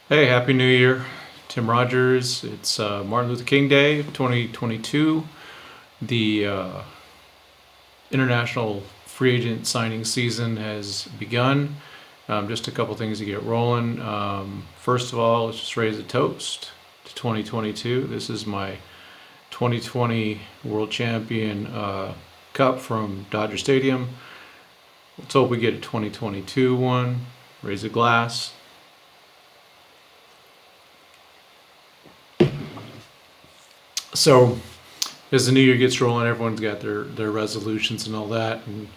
Hey, Happy New Year. Tim Rogers. It's Martin Luther King Day 2022. The international free agent signing season has begun. Just a couple things to get rolling. First of all, let's just raise a toast to 2022. This is my 2020 World Champion Cup from Dodger Stadium. Let's hope we get a 2022 one. Raise a glass. So, as the new year gets rolling, everyone's got their resolutions and all that. And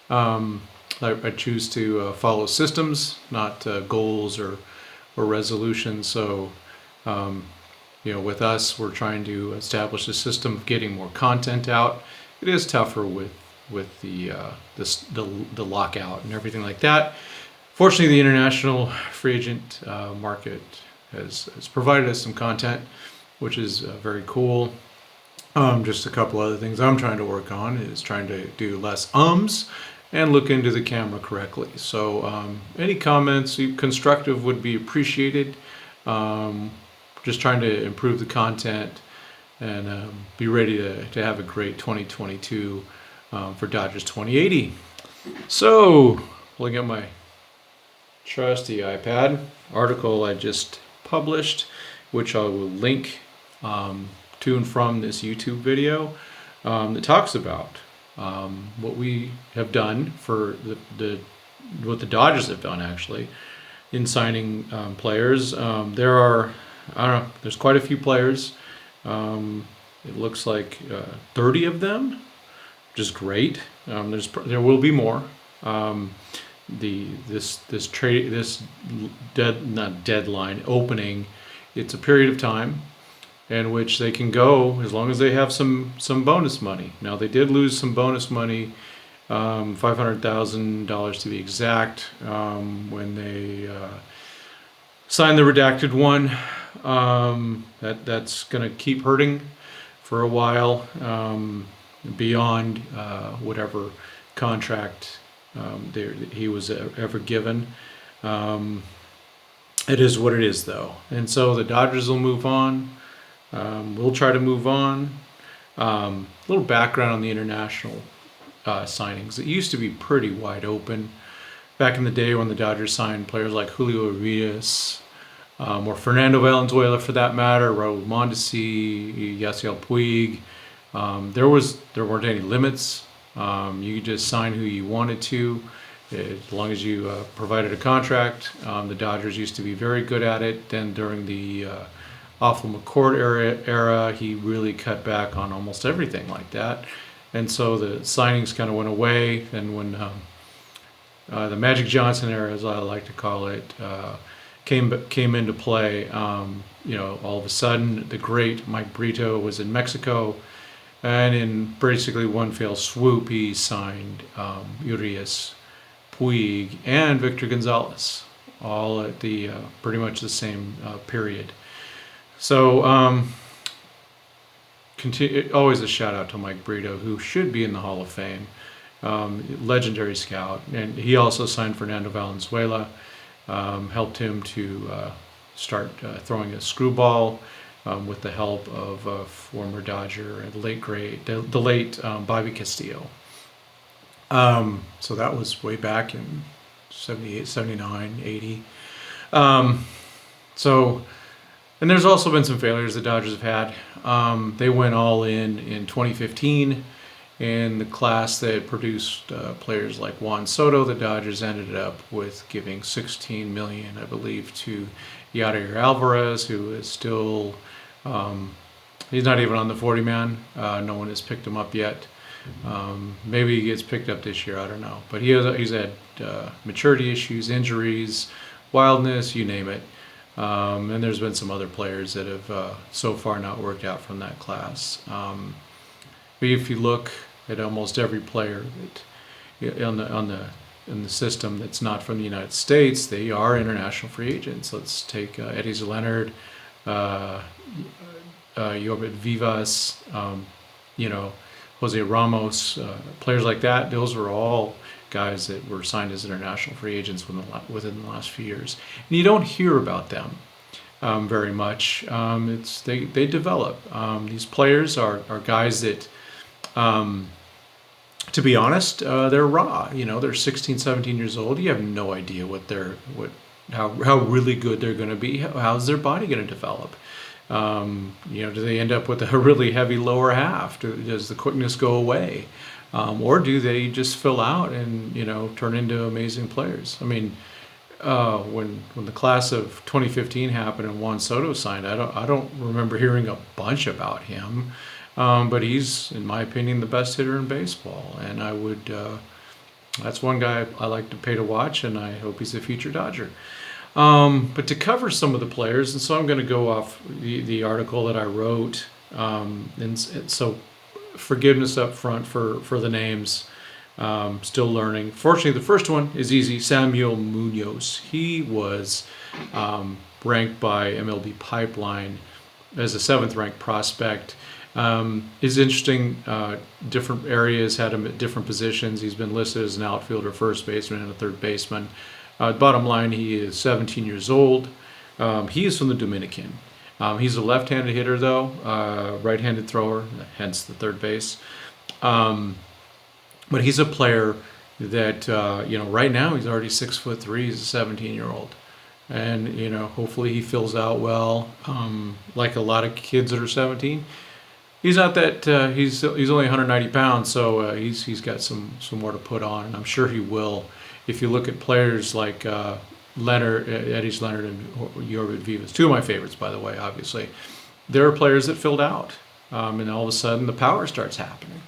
I choose to follow systems, not goals or resolutions. So, with us, we're trying to establish a system of getting more content out. It is tougher with the lockout and everything like that. Fortunately, the international free agent market has provided us some content, which is very cool. Just a couple other things I'm trying to work on is trying to do less ums and look into the camera correctly. So any comments, constructive, would be appreciated. Just trying to improve the content and be ready to have a great 2022 for Dodgers 2080. So, pulling up my trusty iPad, article I just published, which I will link to and from this YouTube video that talks about what we have done for what the Dodgers have done actually in signing players. There's quite a few players. It looks like 30 of them, which is great. There will be more. This deadline opening, it's a period of time in which they can go as long as they have some bonus money. Now they did lose some bonus money, $500,000 to be exact, when they signed the redacted one. That's going to keep hurting for a while, beyond whatever contract he was ever given. It is what it is, though, and so the Dodgers will move on. We'll try to move on. A little background on the international signings. It used to be pretty wide open back in the day when the Dodgers signed players like Julio Urias, or Fernando Valenzuela for that matter, Raul Mondesi, Yasiel Puig. There weren't any limits. You could just sign who you wanted to, as long as you provided a contract. The Dodgers used to be very good at it. Then during the Awful McCourt era, he really cut back on almost everything like that. And so the signings kind of went away. And when the Magic Johnson era, as I like to call it, came into play, all of a sudden the great Mike Brito was in Mexico, and in basically one fell swoop, he signed Urias, Puig, and Victor Gonzalez, all at the pretty much the same period. So, always a shout out to Mike Brito, who should be in the Hall of Fame. Legendary scout. And he also signed Fernando Valenzuela, helped him to start throwing a screwball with the help of former Dodger and the late Bobby Castillo. So that was way back in 78, 79, 80. And there's also been some failures the Dodgers have had. They went all in 2015 in the class that produced players like Juan Soto. The Dodgers ended up with giving $16 million, I believe, to Yadier Alvarez, who is still, he's not even on the 40-man. No one has picked him up yet. Maybe he gets picked up this year, I don't know. But he's had maturity issues, injuries, wildness, you name it. And there's been some other players that have so far not worked out from that class. But if you look at almost every player that in the system that's not from the United States, they are international free agents. Let's take Eddie Leonard, Yorbit Vivas, Jose Ramos, players like that. Those were all guys that were signed as international free agents within the last few years. And you don't hear about them. very much. They develop. These players are guys that, to be honest, they're raw. They're 16, 17 years old. You have no idea how really good they're going to be. How's their body going to develop? Do they end up with a really heavy lower half? Does the quickness go away? Or do they just fill out and turn into amazing players? I mean, when the class of 2015 happened and Juan Soto signed, I don't remember hearing a bunch about him, but he's, in my opinion, the best hitter in baseball, and that's one guy I like to pay to watch, and I hope he's a future Dodger. But to cover some of the players, and so I'm going to go off the article that I wrote, and so forgiveness up front for the names. Still learning. Fortunately, the first one is easy. Samuel Munoz. He was ranked by MLB Pipeline as a 7th ranked prospect. Is interesting. Different areas had him at different positions. He's been listed as an outfielder, first baseman, and a third baseman. Bottom line, he is 17 years old. He is from the Dominican. He's a left-handed hitter, though, right-handed thrower, hence the third base. But he's a player that, right now he's already 6'3". He's a 17-year-old. And, hopefully he fills out well. Like a lot of kids that are 17. He's not that, he's only 190 pounds, so he's got some more to put on, and I'm sure he will. If you look at players like Eddie Leonard and Yorvit Vivas, two of my favorites, by the way, obviously, there are players that filled out, and all of a sudden the power starts happening.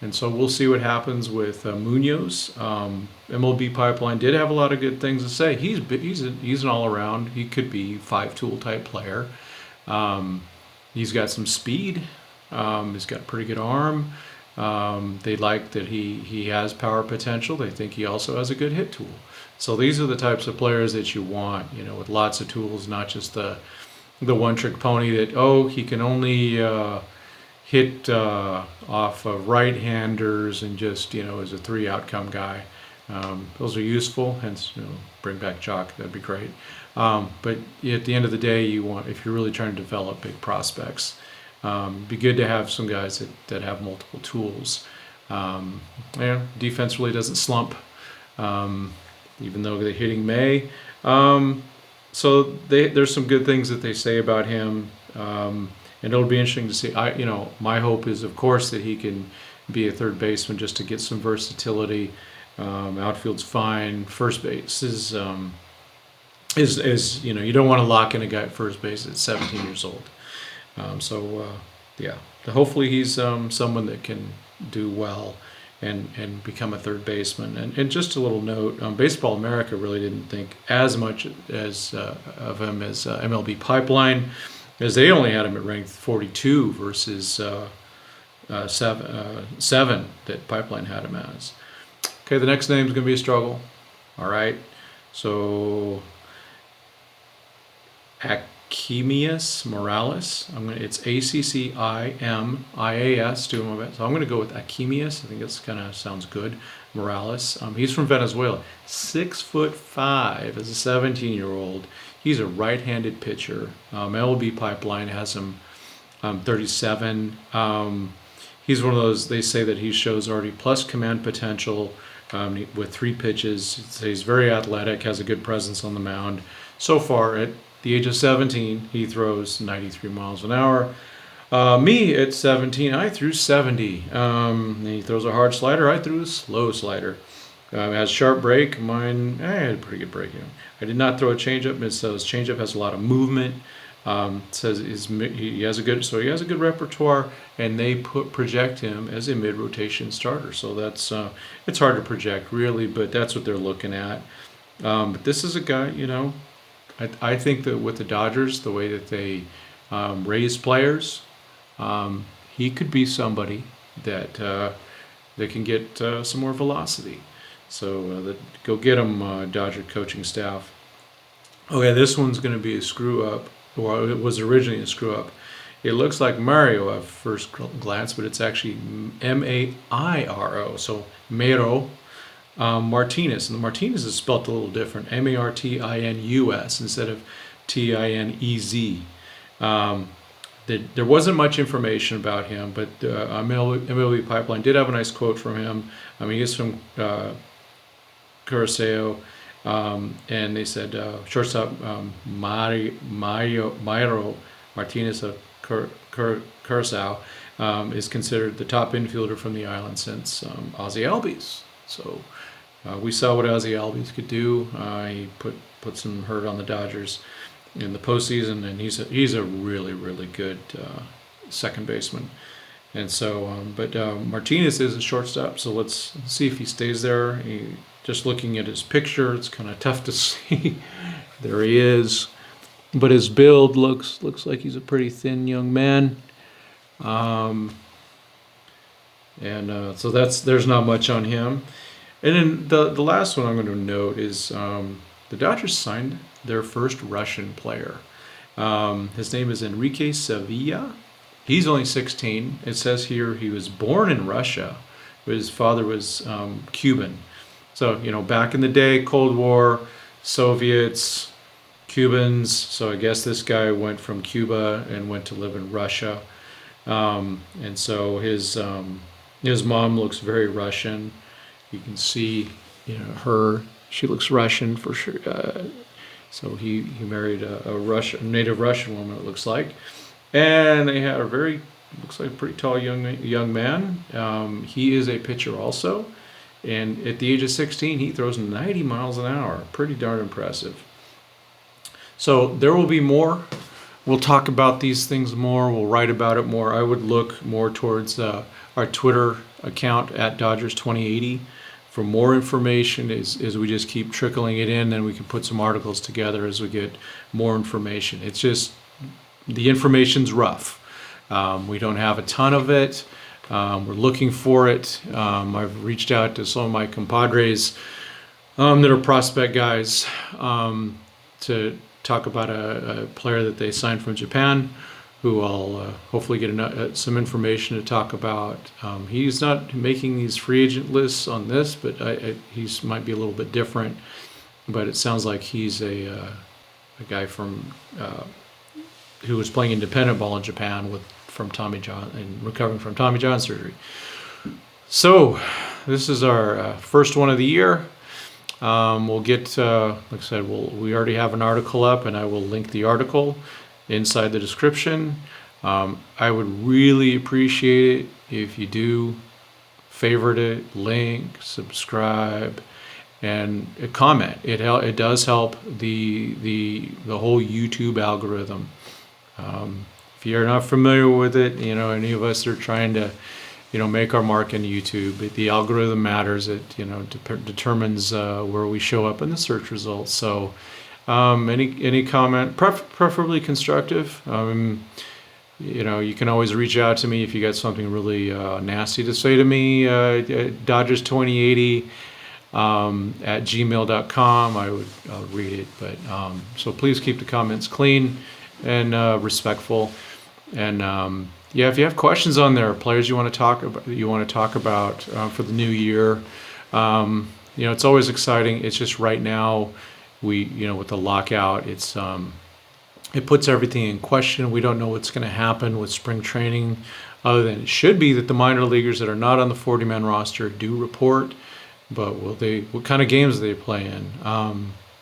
And so we'll see what happens with Munoz. MLB Pipeline did have a lot of good things to say. He's an all-around. He could be 5-tool type player. He's got some speed. He's got a pretty good arm. They like that he has power potential. They think he also has a good hit tool. So these are the types of players that you want, with lots of tools, not just the one-trick pony that, he can only hit off of right-handers and just, as a 3-outcome guy. Those are useful, hence, bring back Jock, that'd be great. But at the end of the day, if you're really trying to develop big prospects, be good to have some guys that have multiple tools. Defense really doesn't slump, even though the hitting may. So there's some good things that they say about him. And it'll be interesting to see. My hope is, of course, that he can be a third baseman just to get some versatility. Outfield's fine. First base is you don't want to lock in a guy at first base at 17 years old. Hopefully he's someone that can do well and become a third baseman. And just a little note, Baseball America really didn't think as much of him as MLB Pipeline, as they only had him at ranked 42 versus 7 that Pipeline had him as. Okay, the next name is going to be a struggle. All right, so Accimias Morales. It's Accimias. Doing my best. So I'm going to go with Accimias. I think that's kind of sounds good. Morales. He's from Venezuela. 6'5" as a 17-year-old. He's a right-handed pitcher. MLB Pipeline has him 37. He's one of those. They say that he shows already plus command potential with 3 pitches. He's very athletic. Has a good presence on the mound. So far at the age of 17, he throws 93 miles an hour. Me at 17, I threw 70. He throws a hard slider. I threw a slow slider. Has sharp break. Mine, I had a pretty good break. I did not throw a changeup. So his changeup has a lot of movement. Says he has a good repertoire, and they project him as a mid-rotation starter. So that's it's hard to project really, but that's what they're looking at. But this is a guy, I think that with the Dodgers, the way that they raise players, he could be somebody that can get some more velocity. So go get him, Dodger coaching staff. Okay, this one's going to be a screw up. Well, it was originally a screw up. It looks like Mario at first glance, but it's actually Mairo. So Mairo Martinez. And the Martinez is spelled a little different. Martinus instead of Tinez. There wasn't much information about him, but MLB Pipeline did have a nice quote from him. He's from Curacao, and they said shortstop Mario Martinez of Curacao is considered the top infielder from the island since Ozzie Albies. So we saw what Ozzie Albies could do. He put some hurt on the Dodgers in the postseason, and he's a really, really good second baseman. And so, but Martinez is a shortstop, so let's see if he stays there. Just looking at his picture, it's kind of tough to see. There he is, but his build looks like he's a pretty thin young man. So there's not much on him. And then the last one I'm going to note is the Dodgers signed their first Russian player. His name is Enrique Sevilla. He's only 16. It says here he was born in Russia, but his father was Cuban. So, back in the day, Cold War, Soviets, Cubans. So I guess this guy went from Cuba and went to live in Russia. And so his mom looks very Russian. You can see, her. She looks Russian for sure. So he married a native Russian woman, it looks like. And they had looks like a pretty tall young man. He is a pitcher also. And at the age of 16, he throws 90 miles an hour. Pretty darn impressive. So there will be more. We'll talk about these things more. We'll write about it more. I would look more towards our Twitter account at Dodgers2080 for more information as we just keep trickling it in. Then we can put some articles together as we get more information. It's just the information's rough. We don't have a ton of it. We're looking for it. I've reached out to some of my compadres that are prospect guys to talk about a player that they signed from Japan, who I'll hopefully get some information to talk about. He's not making these free agent lists on this, but he might be a little bit different. But it sounds like he's a guy from who was playing independent ball in Japan from Tommy John and recovering from Tommy John surgery. So this is our first one of the year. We'll get, like I said, we already have an article up, and I will link the article inside the description. I would really appreciate it if you do favorite it, link, subscribe, and comment. It does help the whole YouTube algorithm. If you're not familiar with it, any of us are trying to, make our mark in YouTube. The algorithm matters. It, determines where we show up in the search results. So, any comment, preferably constructive. You can always reach out to me if you got something really nasty to say to me. Dodgers2080 at gmail.com. I'll read it. But so please keep the comments clean and respectful. And if you have questions on there, players you want to talk about for the new year, it's always exciting. It's just right now with the lockout, it puts everything in question. We don't know what's going to happen with spring training, other than it should be that the minor leaguers that are not on the 40-man roster do report. But what kind of games do they play in?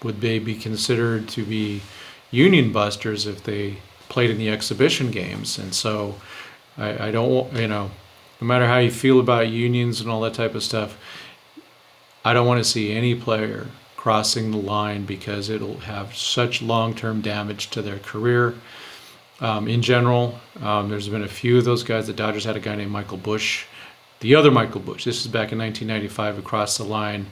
Would they be considered to be union busters if they played in the exhibition games? And so I don't, no matter how you feel about unions and all that type of stuff, I don't want to see any player crossing the line because it'll have such long-term damage to their career. In general, there's been a few of those guys. The Dodgers had a guy named Michael Bush, the other Michael Bush. This is back in 1995, who crossed the line.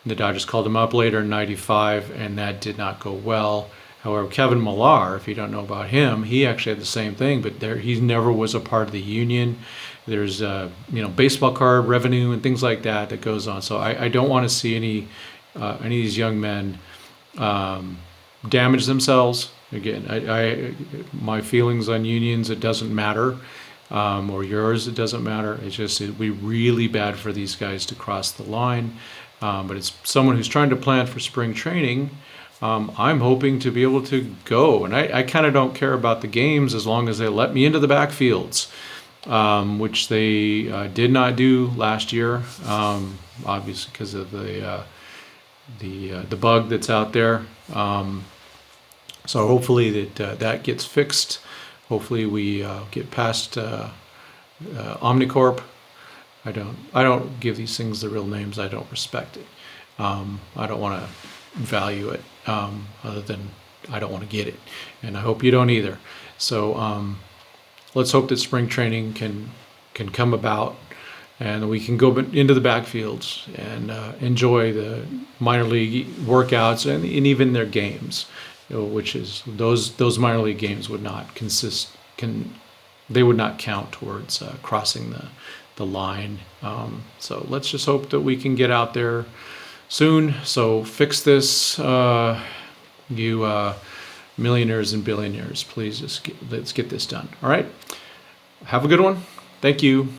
The Dodgers called him up later in 95, and that did not go well. However, Kevin Millar, if you don't know about him, he actually had the same thing, but he never was a part of the union. There's baseball card revenue and things like that goes on. So I don't want to see any of these young men damage themselves. Again, my feelings on unions, it doesn't matter, or yours, it doesn't matter. It's just it'd be really bad for these guys to cross the line. But it's someone who's trying to plan for spring training. I'm hoping to be able to go. And I kind of don't care about the games as long as they let me into the backfields, which they did not do last year, obviously because of the bug that's out there. So hopefully that gets fixed. Hopefully we get past Omnicorp. I don't give these things the real names. I don't respect it. I don't want to value it other than I don't want to get it, and I hope you don't either. So let's hope that spring training can come about, and we can go into the backfields and enjoy the minor league workouts and even their games, which is those minor league games would not they would not count towards crossing the line. So let's just hope that we can get out there soon. So fix this, you millionaires and billionaires. Please let's get this done. All right. Have a good one. Thank you.